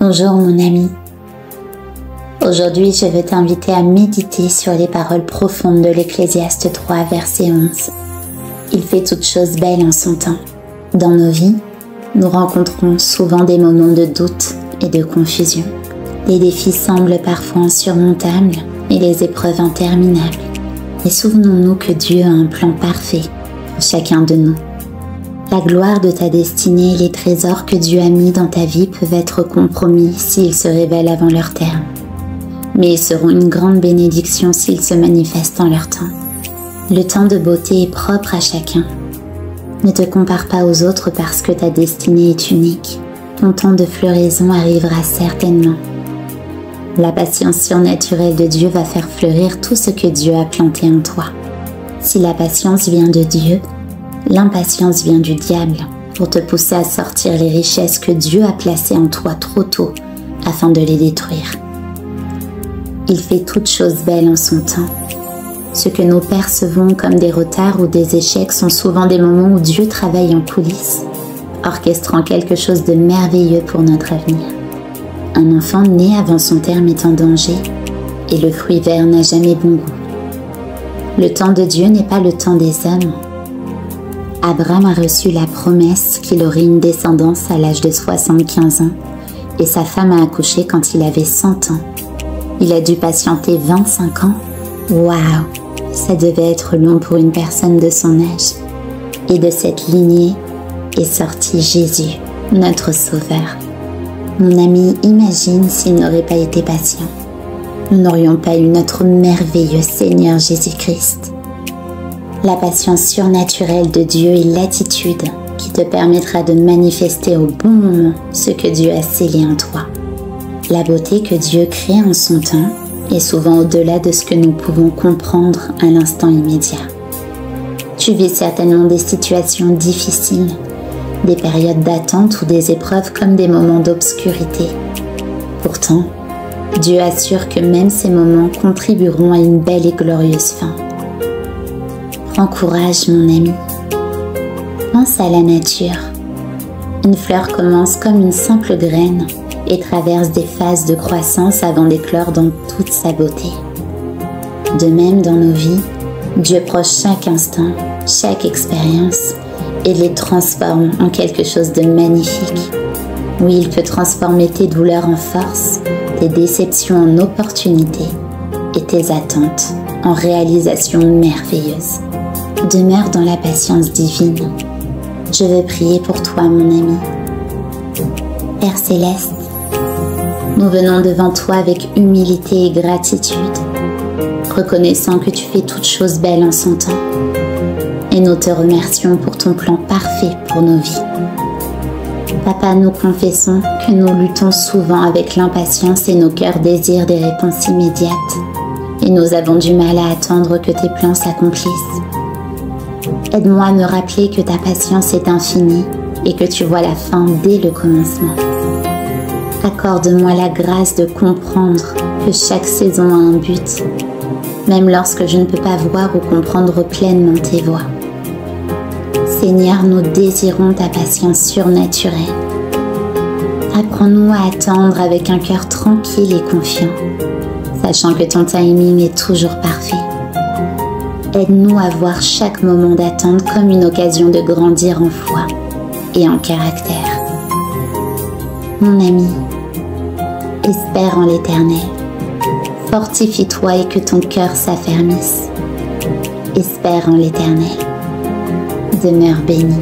Bonjour mon ami. Aujourd'hui, je veux t'inviter à méditer sur les paroles profondes de l'Ecclésiaste 3, verset 11. Il fait toutes choses belles en son temps. Dans nos vies, nous rencontrons souvent des moments de doute et de confusion. Les défis semblent parfois insurmontables et les épreuves interminables. Mais souvenons-nous que Dieu a un plan parfait pour chacun de nous. La gloire de ta destinée et les trésors que Dieu a mis dans ta vie peuvent être compromis s'ils se révèlent avant leur terme. Mais ils seront une grande bénédiction s'ils se manifestent en leur temps. Le temps de beauté est propre à chacun. Ne te compare pas aux autres parce que ta destinée est unique. Ton temps de floraison arrivera certainement. La patience surnaturelle de Dieu va faire fleurir tout ce que Dieu a planté en toi. Si la patience vient de Dieu, l'impatience vient du diable pour te pousser à sortir les richesses que Dieu a placées en toi trop tôt afin de les détruire. Il fait toutes choses belles en son temps. Ce que nous percevons comme des retards ou des échecs sont souvent des moments où Dieu travaille en coulisses, orchestrant quelque chose de merveilleux pour notre avenir. Un enfant né avant son terme est en danger, et le fruit vert n'a jamais bon goût. Le temps de Dieu n'est pas le temps des hommes. Abraham a reçu la promesse qu'il aurait une descendance à l'âge de 75 ans, et sa femme a accouché quand il avait 100 ans. Il a dû patienter 25 ans. Waouh! Ça devait être long pour une personne de son âge. Et de cette lignée est sorti Jésus, notre Sauveur. Mon ami, imagine s'il n'aurait pas été patient. Nous n'aurions pas eu notre merveilleux Seigneur Jésus-Christ. La patience surnaturelle de Dieu est l'attitude qui te permettra de manifester au bon moment ce que Dieu a scellé en toi. La beauté que Dieu crée en son temps est souvent au-delà de ce que nous pouvons comprendre à l'instant immédiat. Tu vis certainement des situations difficiles, des périodes d'attente ou des épreuves comme des moments d'obscurité. Pourtant, Dieu assure que même ces moments contribueront à une belle et glorieuse fin. Prends courage, mon ami. Pense à la nature. Une fleur commence comme une simple graine et traverse des phases de croissance avant d'éclore dans toute sa beauté. De même, dans nos vies, Dieu proche chaque instant, chaque expérience et les transforme en quelque chose de magnifique. Oui, il peut transformer tes douleurs en force, tes déceptions en opportunités et tes attentes en réalisations merveilleuses. Demeure dans la patience divine. Je veux prier pour toi, mon ami. Père Céleste, nous venons devant toi avec humilité et gratitude, reconnaissant que tu fais toutes choses belles en son temps. Et nous te remercions pour ton plan parfait pour nos vies. Papa, nous confessons que nous luttons souvent avec l'impatience et nos cœurs désirent des réponses immédiates. Et nous avons du mal à attendre que tes plans s'accomplissent. Aide-moi à me rappeler que ta patience est infinie et que tu vois la fin dès le commencement. Accorde-moi la grâce de comprendre que chaque saison a un but, même lorsque je ne peux pas voir ou comprendre pleinement tes voies. Seigneur, nous désirons ta patience surnaturelle. Apprends-nous à attendre avec un cœur tranquille et confiant, sachant que ton timing est toujours parfait. Aide-nous à voir chaque moment d'attente comme une occasion de grandir en foi et en caractère. Mon ami, espère en l'Éternel. Fortifie-toi et que ton cœur s'affermisse. Espère en l'Éternel. Demeure béni.